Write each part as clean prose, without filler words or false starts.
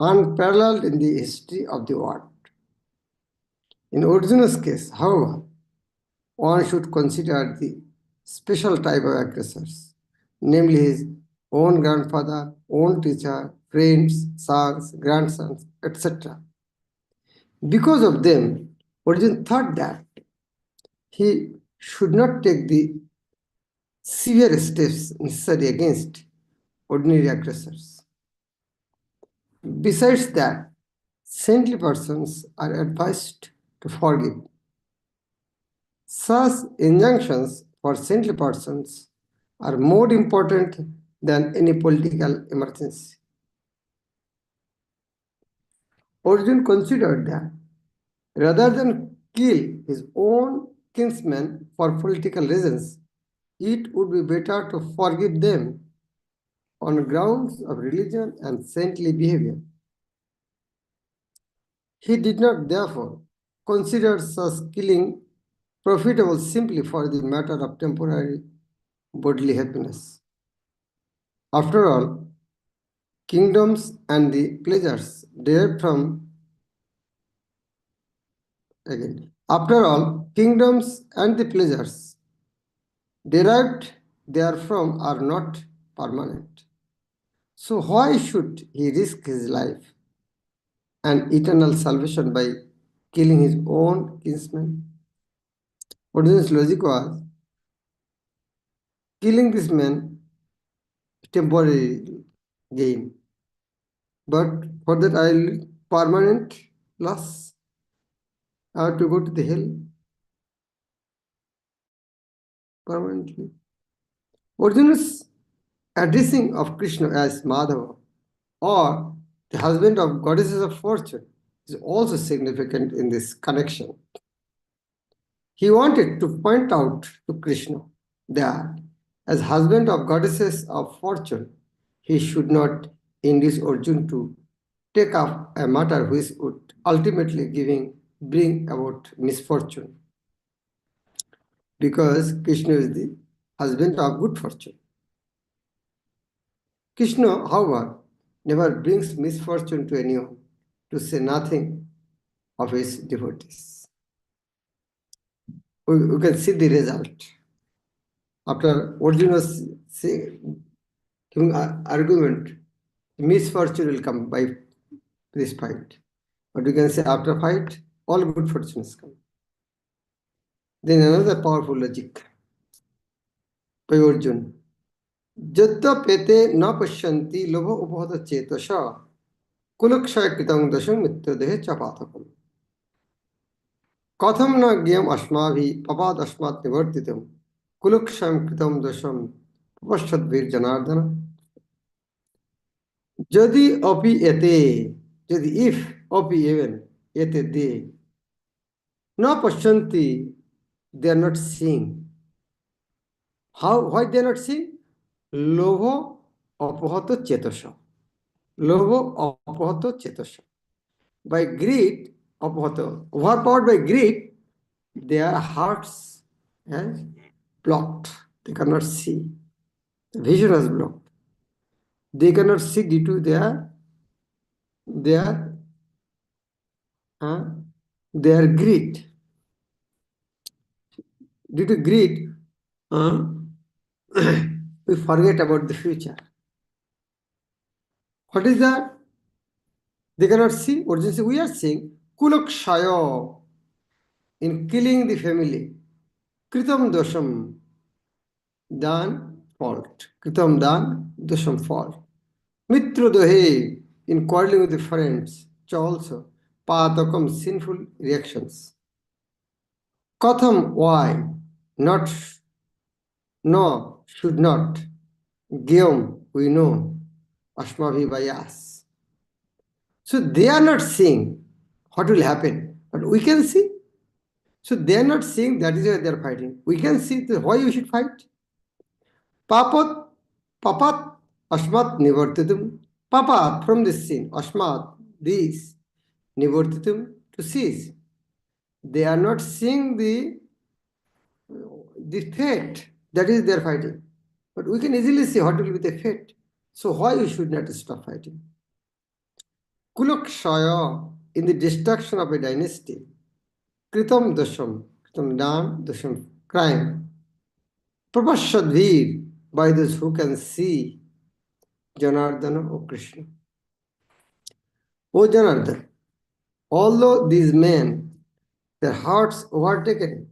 unparalleled in the history of the world. In Arjuna's case, however, one should consider the special type of aggressors, namely his own grandfather, own teacher, friends, sons, grandsons, etc. Because of them, Arjuna thought that he should not take the severe steps necessary against ordinary aggressors. Besides that, saintly persons are advised to forgive. Such injunctions for saintly persons are more important than any political emergency. Arjuna considered that rather than kill his own kinsmen for political reasons, it would be better to forgive them on grounds of religion and saintly behavior. He did not, therefore, consider such killing profitable simply for the matter of temporary bodily happiness. After all, kingdoms and the pleasures derived from After all, kingdoms and the pleasures derived therefrom are not permanent. So why should he risk his life and eternal salvation by killing his own kinsmen? Arjuna's logic was killing this man temporary gain, but for that I'll permanent loss. I have to go to the hell permanently. Arjuna's addressing of Krishna as Madhava or the husband of goddesses of fortune is also significant in this connection. He wanted to point out to Krishna that as husband of goddesses of fortune, he should not induce Arjuna to take up a matter which would ultimately bring about misfortune. Because Krishna is the husband of good fortune. Krishna, however, never brings misfortune to anyone, to say nothing of his devotees. We can see the result. After Arjuna's giving argument, misfortune will come by this fight. But we can say after fight, all good fortunes come. Then another powerful logic by Arjuna. Jadapete na pashyanti lobha ubhata chetasha kulakshaya kritam dasham mityadehe chapathakam. Katham na gyam ashmabhi papad ashmat nivartitam kulakshayam kritam dasham papashadvir janardana. Jadi api ete, jadi if api even ete they, na pashyanti, they are not seeing. Why they are not seeing? Lobha apahata chetasha. Lobha apahata chetasha. By greed, apahata, overpowered by greed, their hearts are blocked. They cannot see. The vision is blocked. They cannot see due to their greed. Due to greed, we forget about the future. What is that? They cannot see. Arjuna says, we are seeing kulakshaya, in killing the family. Kritam dosham, dan fault. Kritam dan dosham fault. Mitra dohe, in quarreling with the friends, also patakam, sinful reactions. Katham, why? Not, no, should not. Gyam, we know. Ashmabhi by us. So they are not seeing what will happen, but we can see. So they are not seeing, that is why they are fighting. We can see why you should fight. Papat, papat, ashmat nivartitum. Papat, from this sin, ashmat, these, nivartitum, to cease. They are not seeing the fate, that is they are fighting. But we can easily see what will be the fate. So why you should not stop fighting? Kulakshaya, in the destruction of a dynasty, kritam dosham, kritam dan, dosham, crime. Prabhashadvir, by those who can see Janardana or Krishna. O Janardana, although these men, their hearts overtaken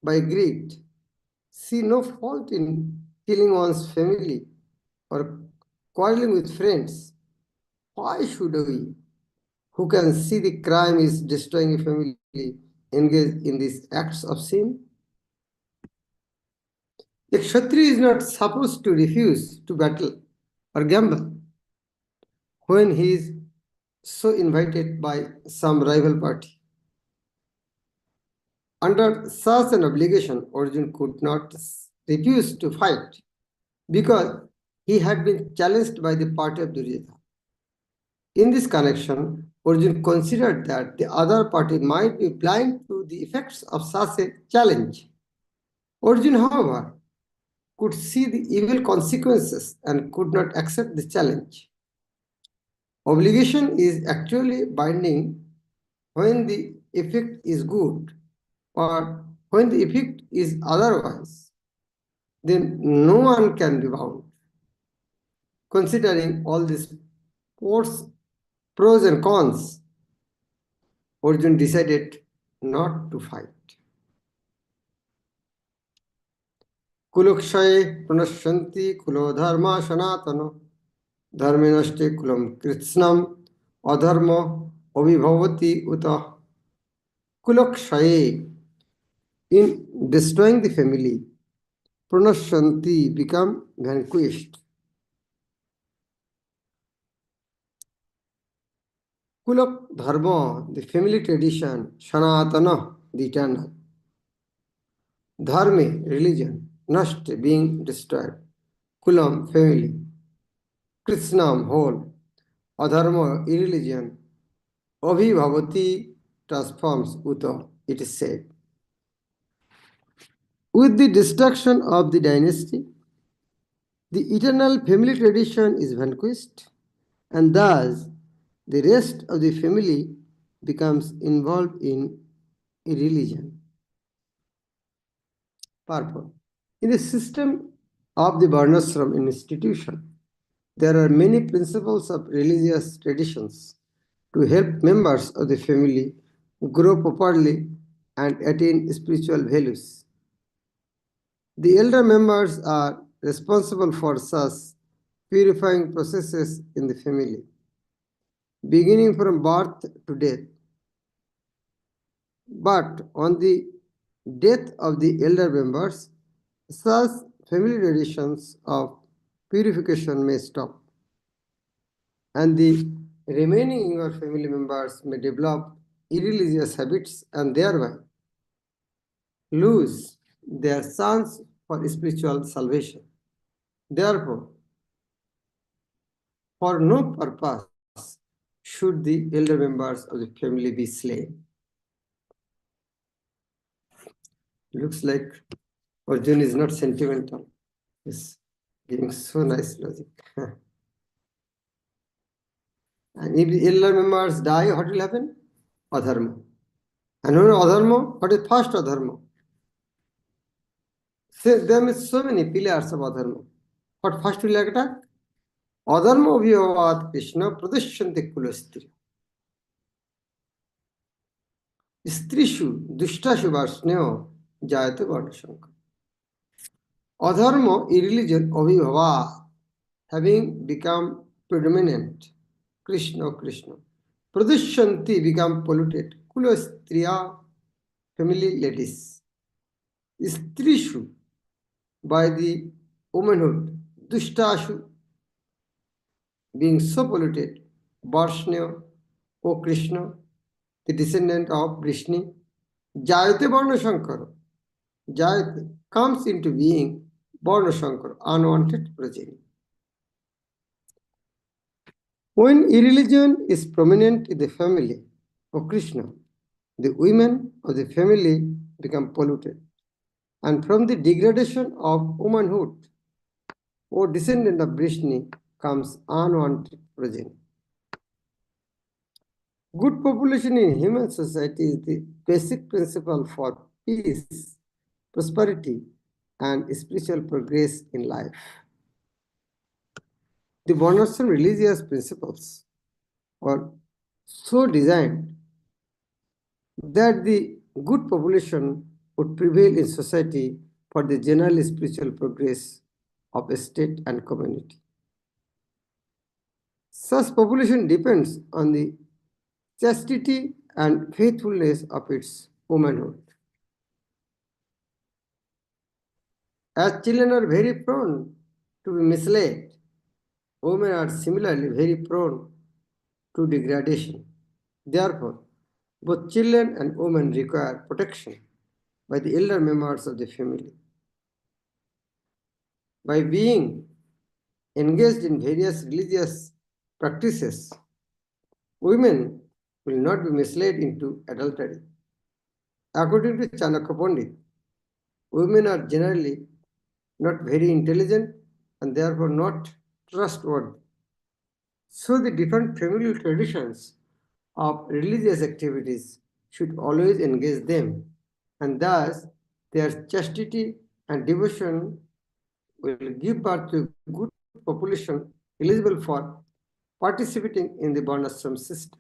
by greed, see no fault in killing one's family or quarreling with friends, why should we, who can see the crime is destroying a family, engage in these acts of sin? A Kshatriya is not supposed to refuse to battle or gamble when he is so invited by some rival party. Under such an obligation, Arjun could not refuse to fight because he had been challenged by the party of Duryodhana. In this connection, Arjun considered that the other party might be blind to the effects of such a challenge. Arjun, however, could see the evil consequences and could not accept the challenge. Obligation is actually binding when the effect is good, or when the effect is otherwise, then no one can be bound. Considering all these pros and cons, Arjun decided not to fight. Kulokshaye pranashanti kulo dharma sanatano dharme nashte kulam kritsnam adharma abhibhavati uta. Kulokshaye, in destroying the family, pranashanti, become vanquished. Kulak dharma, the family tradition, sanatana, the eternal. Dharme, religion, nashte, being destroyed. Kulam, family. Krishnam, whole. Adharma, irreligion. Abhibhavati, transforms, uta, it is said. With the destruction of the dynasty, the eternal family tradition is vanquished, and thus the rest of the family becomes involved in a religion. Purpose. In the system of the Varnashram institution, there are many principles of religious traditions to help members of the family grow properly and attain spiritual values. The elder members are responsible for such purifying processes in the family, beginning from birth to death. But on the death of the elder members, such family traditions of purification may stop, and the remaining younger family members may develop irreligious habits and thereby lose their chance for spiritual salvation. Therefore, for no purpose should the elder members of the family be slain. Looks like Arjun is not sentimental. He's giving so nice logic. And if the elder members die, what will happen? Adharma. And when adharma, what is first adharma? There are so many pillars of adharma. What first will attack? Adharma vyavat Krishna pradashyanti kulastri. Strishu dushtashu varsneo jayate varnashanka. Adharma, irreligion, abhibhava, having become predominant, Krishna, Krishna. Pradushanti, become polluted. Kula striya, family ladies. Strishu, by the womanhood. Dushtashu, being so polluted. Varshnyo, O Krishna, the descendant of Vrishni. Jayate Varna Shankara. Jayate comes into being Varna Shankara, unwanted progeny. When irreligion is prominent in the family of Krishna, the women of the family become polluted. And from the degradation of womanhood, or descendant of Vrishni, comes unwanted progeny. Good population in human society is the basic principle for peace, prosperity, and spiritual progress in life. The Varnashram religious principles are so designed that the good population would prevail in society for the general spiritual progress of a state and community. Such population depends on the chastity and faithfulness of its womanhood. As children are very prone to be misled, women are similarly very prone to degradation. Therefore, both children and women require protection by the elder members of the family. By being engaged in various religious practices, women will not be misled into adultery. According to Chanakya Pandit, women are generally not very intelligent and therefore not trustworthy. So the different familial traditions of religious activities should always engage them, and thus their chastity and devotion will give birth to a good population eligible for participating in the Varnashram system.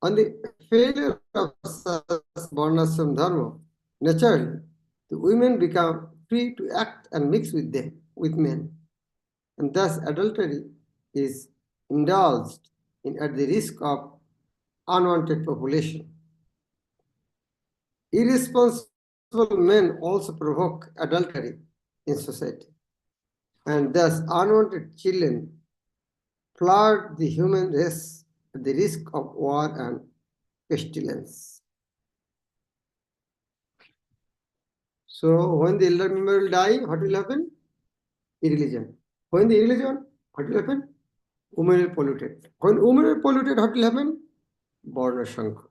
On the failure of such Varnashram dharma, naturally, the women become free to act and mix with men, and thus adultery is indulged in at the risk of unwanted population. Irresponsible men also provoke adultery in society, and thus unwanted children flood the human race at the risk of war and pestilence. So when the elder member will die, what will happen? Irreligion. When the irreligion, what will happen? Women will polluted. When women are polluted, what will happen? Border Shankar.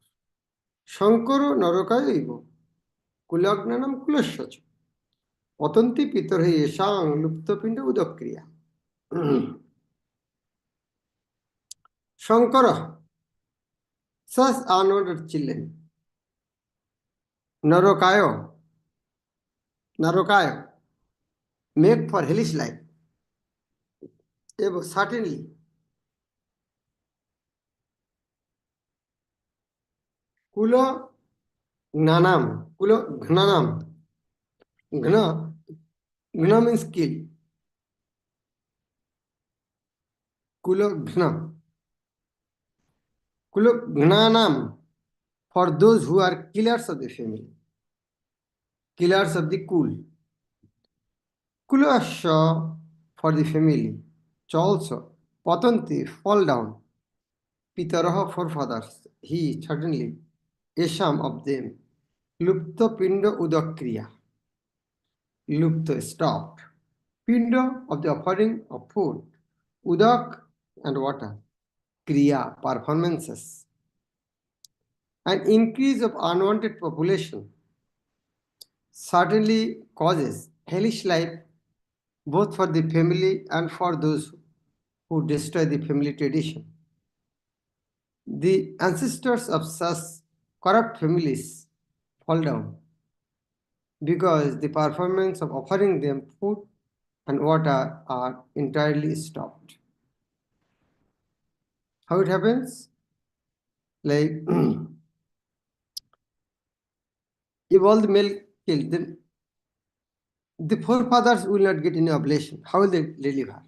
Shankaro Narokaivo. Kulagnanam Kulashacha. Patanti Pitarhe Yeshang Luptapinda Udakriya. Shankara. Such unwanted children. Narokaya. Narokaya. Make for hellish life. Certainly. Kula Gnanam. Kula Gnanam. Gna. Gna means kill. Kula Gna. Kula Gnanam. For those who are killers of the family. Killers of the kul. Kulasha for the family. Also. Patanti. Fall down. Pitaraha forefathers. He certainly. Esham of them. Lupta Pinda Udakriya. Lupta stopped. Pinda of the offering of food. Udak and water. Kriya performances. An increase of unwanted population certainly causes hellish life both for the family and for those who destroy the family tradition. The ancestors of such corrupt families fall down because the performance of offering them food and water are entirely stopped. How it happens? Like if all the male killed, then the forefathers will not get any oblation. How will they deliver?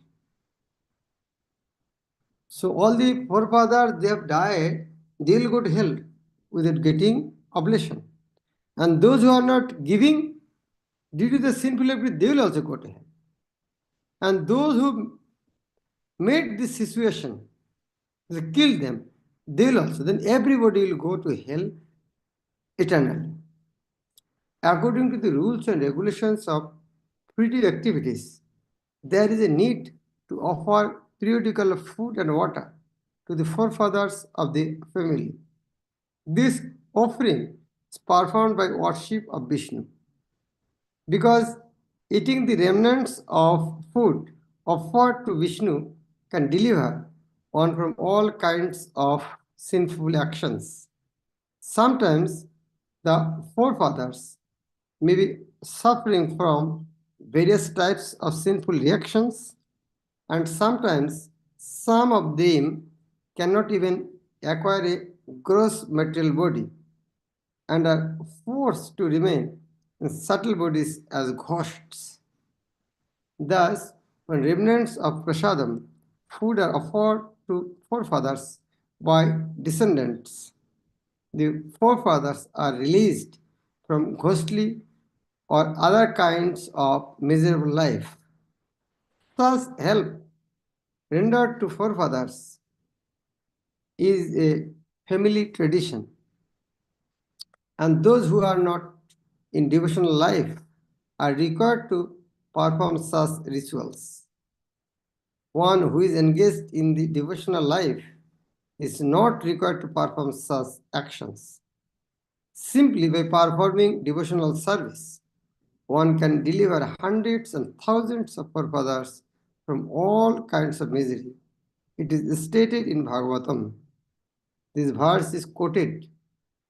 So all the forefathers, they have died, they will go to hell without getting oblation. And those who are not giving, due to the sinful activity, they will also go to hell. And those who made this situation, they killed them, they will also. Then everybody will go to hell eternally. According to the rules and regulations of primitive activities, there is a need to offer periodical food and water to the forefathers of the family. This offering is performed by worship of Vishnu because eating the remnants of food offered to Vishnu can deliver on from all kinds of sinful actions. Sometimes the forefathers may be suffering from various types of sinful reactions, and sometimes some of them cannot even acquire a gross material body and are forced to remain in subtle bodies as ghosts. Thus, when remnants of prasadam, food are offered to forefathers by descendants, the forefathers are released from ghostly or other kinds of miserable life. Thus, help rendered to forefathers is a family tradition, and those who are not in devotional life are required to perform such rituals. One who is engaged in the devotional life is not required to perform such actions. Simply by performing devotional service, one can deliver hundreds and thousands of forefathers from all kinds of misery. It is stated in Bhagavatam. This verse is quoted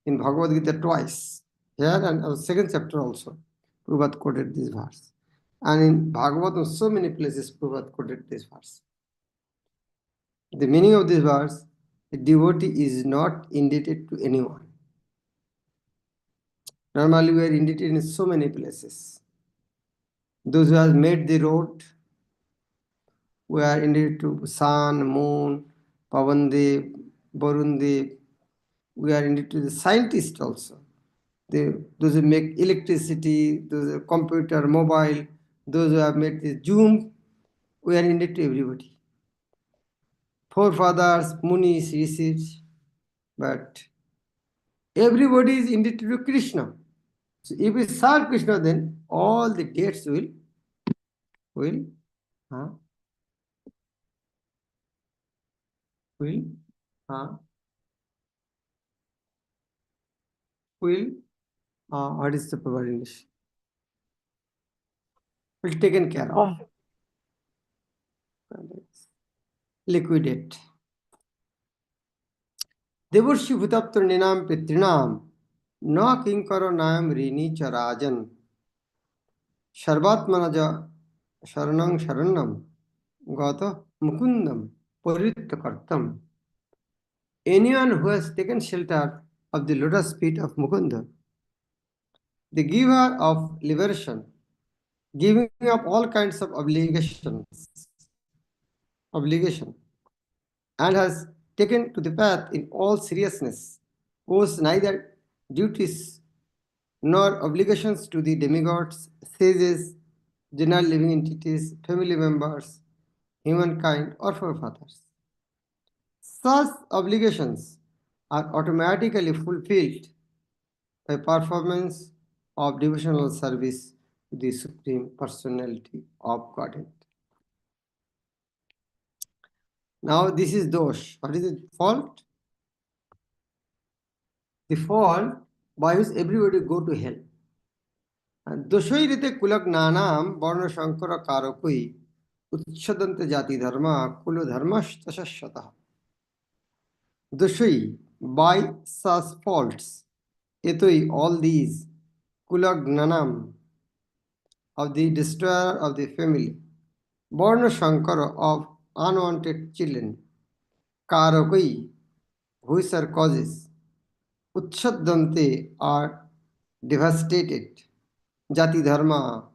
in Bhagavad Gita twice. Here and second chapter also, Prabhupada quoted this verse. And in Bhagavatam, so many places Prabhupada quoted this verse. The meaning of this verse, a devotee is not indebted to anyone. Normally, we are indebted in so many places. Those who have made the road, we are indebted to sun, moon, Pavandev, Varundev. We are indebted to the scientists also. Those who make electricity, those who computer, mobile, those who have made the Zoom, we are indebted to everybody. Forefathers, munis, rishis, but everybody is indebted to Krishna. So if we serve Krishna, then all the debts will uh, will uh, will what is the proper English? Will taken care of. Liquidate. Devarshi Bhutaptra Ninam Pitrinam Na Kinkaro Nayam Rini Charajan Sharvatmanaja Sharanang Sharanam Gata Mukundam Parittakartam. Anyone who has taken shelter of the lotus feet of Mukunda, the giver of liberation, giving up all kinds of obligation, and has taken to the path in all seriousness, owes neither duties nor obligations to the demigods, sages, general living entities, family members, humankind, or forefathers. Such obligations are automatically fulfilled by performance of devotional service to the Supreme Personality of Godhead. Now, this is dosh. What is the fault? The fault by which everybody go to hell. दोषोई रीते कुलक नानाम वर्ण शंकर कारकोई उच्छदंत जाति धर्म कुल धर्मस्तशतः. Doshoi, by such faults, etoi, all these, kulagnanam, of the destroyer of the family, born shankara, of unwanted children, karakoi, which are causes, uchadante, are devastated, jati dharma,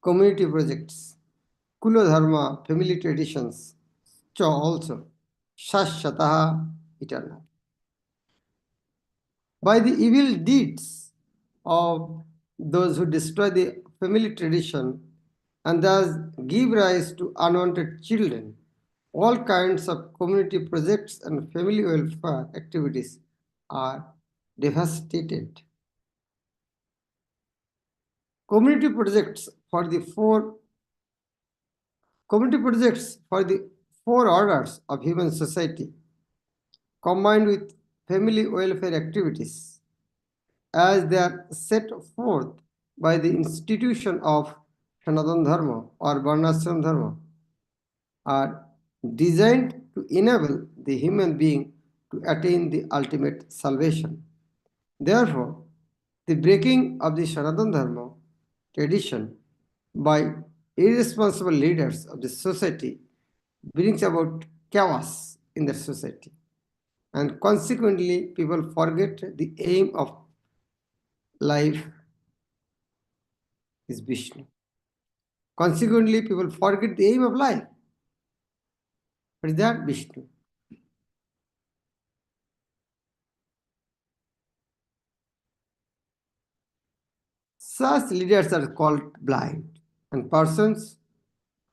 community projects, kulo dharma, family traditions, cha also, shashataha, eternal. By the evil deeds of those who destroy the family tradition and thus give rise to unwanted children, all kinds of community projects and family welfare activities are devastated. Community projects for the four orders of human society, combined with family welfare activities, as they are set forth by the institution of Sanatana Dharma or Varnashram Dharma, are designed to enable the human being to attain the ultimate salvation. Therefore, the breaking of the Sanatana Dharma tradition by irresponsible leaders of the society brings about chaos in the society, and consequently, people forget the aim of life is Vishnu. Consequently, people forget the aim of life. What is that? Vishnu. Such leaders are called blind, and persons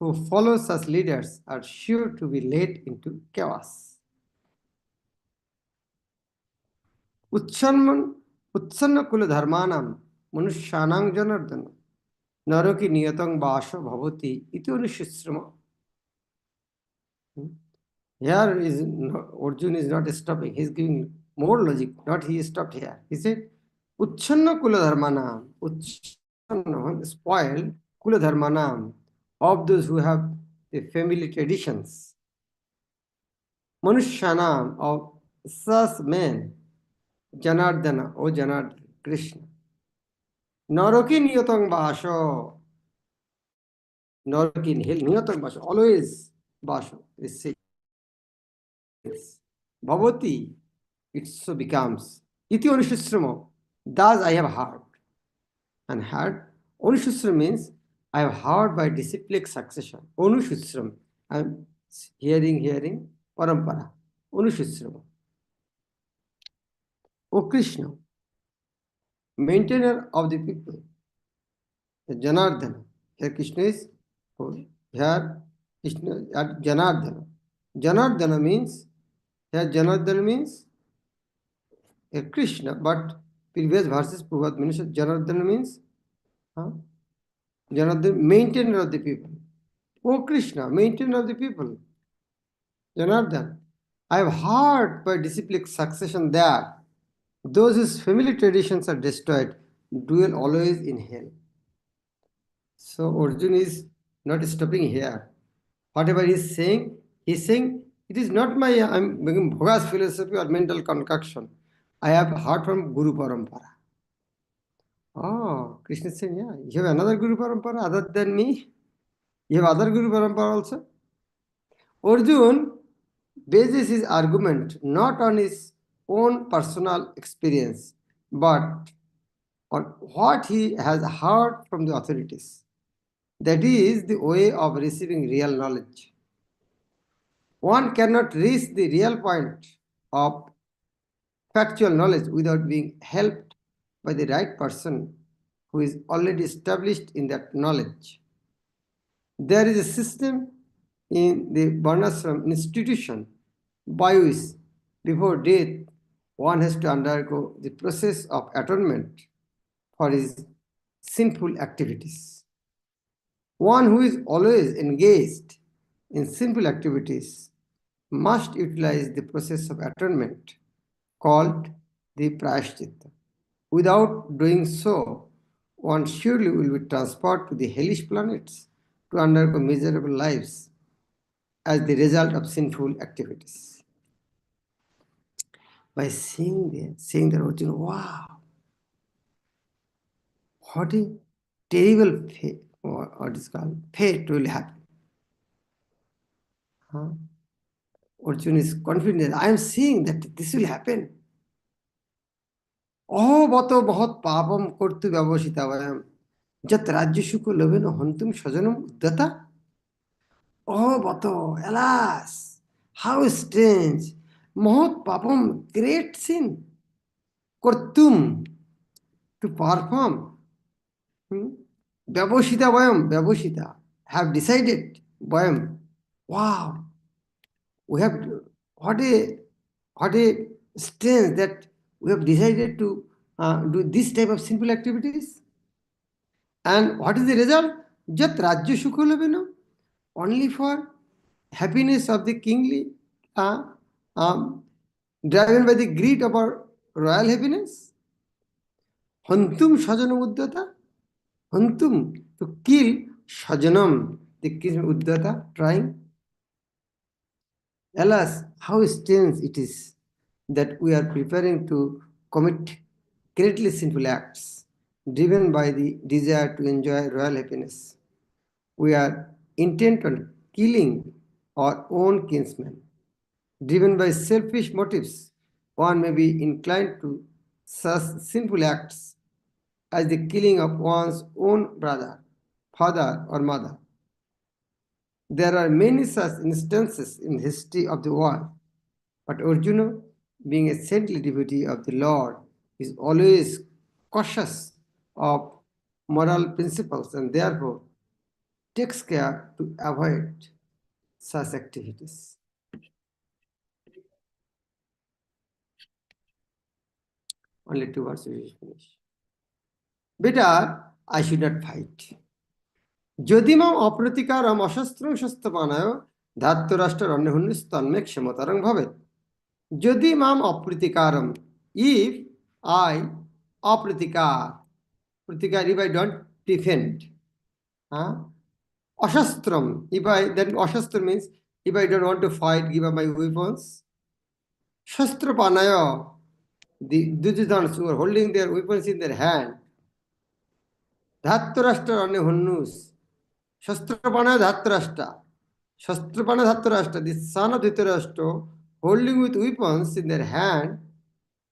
who follow such leaders are sure to be led into chaos. उत्सन्न कुल धर्मानां मनुष्याणां जनार्दन नरकी नियतं वास भवति इति अनुशिश्रम. Here is Arjun is not stopping. He is giving more logic. Not he stopped here. He said, "Uchanna kula dharmanam." Uchanna, spoiled kula dharmanam, of those who have the family traditions. Manushyanam, of such men. Janardana, O Janardana, Krishna. Naraki niyatang basho. Naraki niyatang basho. Always basho. Is says. Bhavati, it so becomes. Iti Anushusramo, thus I have heard. And heard, Anushusram means I have heard by disciplic succession. Anushusram, I am hearing, parampara. Anushusram. O Krishna, maintainer of the people, the Janardana. Here Krishna is, here Krishna at Janardana. Janardana means, here Janardana means Krishna, but previous verses Prabhupada mentioned Janardana means Janardana, maintainer of the people. Oh Krishna, maintainer of the people. Janardana, I have heard by disciplic succession that those whose family traditions are destroyed dwell always in hell. So Arjuna is not stopping here. Whatever he is saying, it is not my I'm making Bhoga's philosophy or mental concoction. I have heard from Guru Parampara. Oh, Krishna is saying, yeah, you have another Guru Parampara other than me? You have other Guru Parampara also? Arjuna bases his argument not on his own personal experience, but on what he has heard from the authorities. That is the way of receiving real knowledge. One cannot reach the real point of factual knowledge without being helped by the right person who is already established in that knowledge. There is a system in the Varnashram institution by which before death one has to undergo the process of atonement for his sinful activities. One who is always engaged in sinful activities must utilize the process of atonement called the prayashchitta. Without doing so, one surely will be transferred to the hellish planets to undergo miserable lives as the result of sinful activities. By seeing the Arjuna, wow, what a terrible fate, what is called, fate will happen. Arjuna is confident, I am seeing that this will happen. Bhato bhahat papam kortu vyavashita vayam jat rajyashuko loveno hantum sajanam uddata. Oh Bhato, alas, how strange, mahat papam, great sin, kortum, to perform. Vyavashita vayam, vyavashita, have decided, vayam. Wow, we have, what a strange that we have decided to do this type of sinful activities. And what is the result? Jat rajya shukulavena, only for happiness of the kingly, driven by the greed of our royal happiness. Hantum sajanam uddata, hantum, to kill sajanam, the king uddata, trying. Alas, how strange it is that we are preparing to commit greatly sinful acts, driven by the desire to enjoy royal happiness. We are intent on killing our own kinsmen. Driven by selfish motives, one may be inclined to such sinful acts as the killing of one's own brother, father, or mother. There are many such instances in the history of the world, but Arjuna, being a saintly devotee of the Lord, is always cautious of moral principles and therefore takes care to avoid such activities. Only two verses we finish. Better, I should not fight. যদিমাম অপ্রতিকারম অশস্ত্রং শস্ত্রপানায় ধাত্তরাষ্ট্র অন্যহুন্নিস্তন্মে ক্ষমতারং ভবেৎ যদি মাম অপ্রতিকারম if I অপ্রতিকার প্রতিকার if I don't defend অশস্ত্রম if I then অশস্ত্র means if I don't want to fight give up my weapons শস্ত্রপানায় the Duryodhanas who are holding their weapons in their hand ধাত্তরাষ্ট্র অন্যহুন্নুস Shastrapana Dhatrashta. Shastrapana Dhatrashta, the son of Dhritarashtra, holding with weapons in their hand,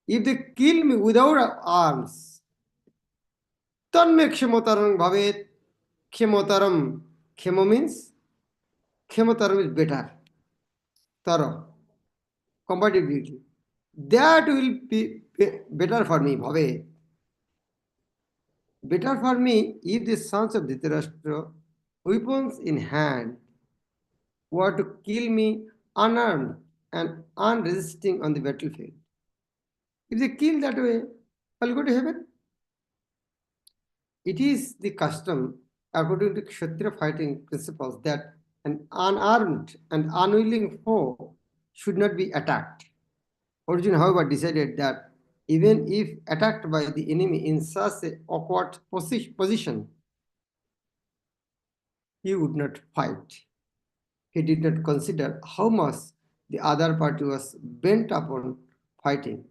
if they kill me without arms, Tanme Kshemotaram Bhavet, Kshemotaram, Kshemo means, Kshemotaram is better, thorough, compatibility. That will be better for me, Bhavet. Better for me if the sons of Dhritarashtra, weapons in hand, were to kill me unarmed and unresisting on the battlefield. If they kill that way, I'll go to heaven. It is the custom, according to Kshatriya fighting principles, that an unarmed and unwilling foe should not be attacked. Arjuna, however, decided that even if attacked by the enemy in such an awkward position, he would not fight. He did not consider how much the other party was bent upon fighting.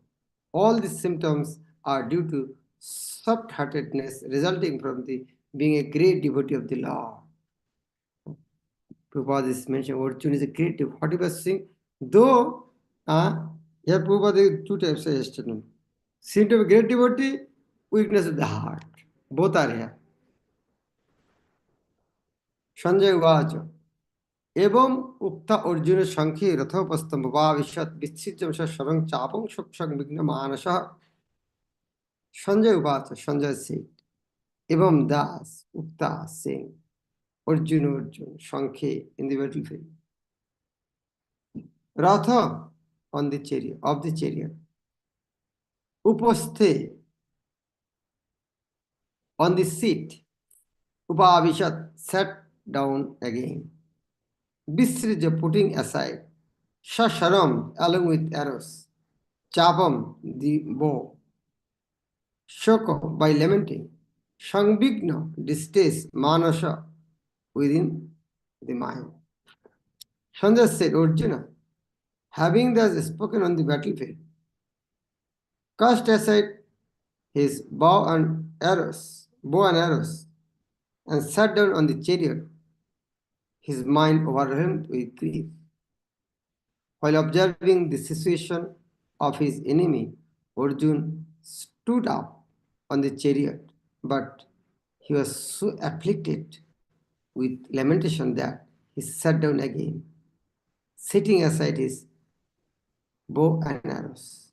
All these symptoms are due to soft-heartedness resulting from the being a great devotee of the Lord. Prabhupada is mentioned, Arjuna is a great devotee. What he was saying, though, here Prabhupada is two types of yesterday. Seem to be a great devotee, weakness of the heart. Both are here. Sanjay Uvacha. एवं उक्त अर्जुन संख्ये रथोपस्तंभाविशत विच्छिद्यं शरं चापं शुक्षं विघ्न मानसः Sanjay Uvacha, Sanjay said, एवं दास ukta saying, Arjuna Shankhe in the battlefield. Ratha on the chariot, of the chariot. Upasthe on the seat. Upavishat sat down again. Visrija putting aside. Shasharam along with arrows. Chapam the bow. Shoko by lamenting. Shangbigna distaste manasa within the mind. Sanjay said, Arjuna, having thus spoken on the battlefield, cast aside his bow and arrows, and sat down on the chariot, his mind overwhelmed with grief. While observing the situation of his enemy, Arjuna stood up on the chariot, but he was so afflicted with lamentation that he sat down again, setting aside his bow and arrows.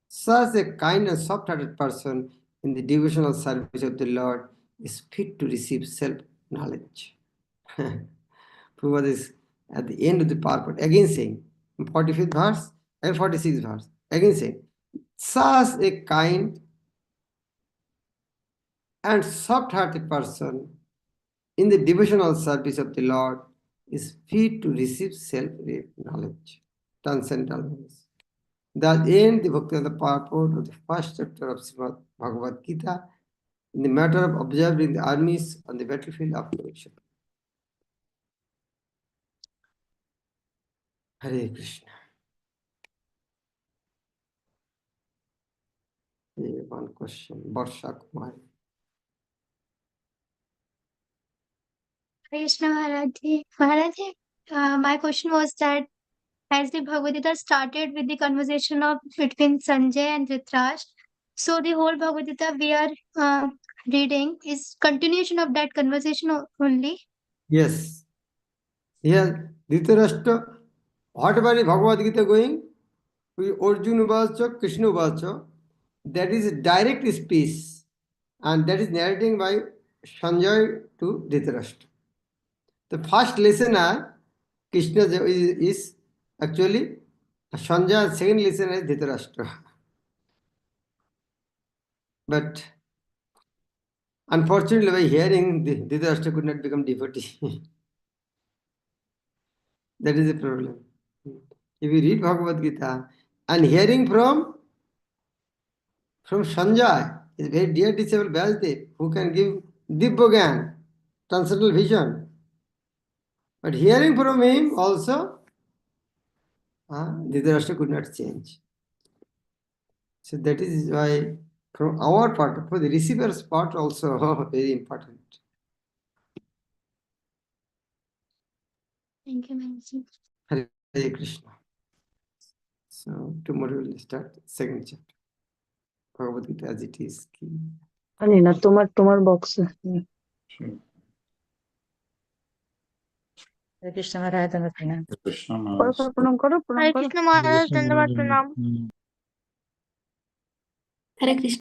Such a kind and soft-hearted person in the devotional service of the Lord is fit to receive self-knowledge. Prabhupada is at the end of the purport, again saying, 45th verse and 46th verse, again saying, such a kind and soft-hearted person in the devotional service of the Lord is fit to receive self-knowledge, transcendental knowledge. That end the Bhakti of the purport of the first chapter of Srimad Bhagavad Gita in the matter of observing the armies on the battlefield of creation. Hare Krishna. One question. Varsha Kumari. Krishna Maharaji. Maharaji, my question was that as the Bhagavad Gita started with the conversation of between Sanjay and Dhritarashtra, so the whole Bhagavad Gita we are reading is continuation of that conversation only. Yes. Here, Dhritarashtra, whatever is Bhagavad Gita going, Arjuna Vacha, Krishna Vacha, that is direct speech, and that is narrating by Sanjay to Dhritarashtra. The first listener, Krishna is actually Sanjay, second listener is Dhritarashtra. But unfortunately, by hearing, Dhritarashtra could not become devotee. That is the problem. If you read Bhagavad Gita and hearing from Sanjay, is very dear disciple Vyasdev, who can give Dibbogan, transcendental vision. But hearing from him also, Dhritarashtra could not change. So that is why from our part, for the receiver's part also very important. Thank you, Maharaji. Hare Krishna. So tomorrow we will start second chapter. Bhagavad Gita as it is. না তোমার box হরে কৃষ্ণ মহারাজ প্রণাম প্রণাম করো Hare Krishna Maharaj, ধন্যবাদ প্রণাম। Hare Krishna.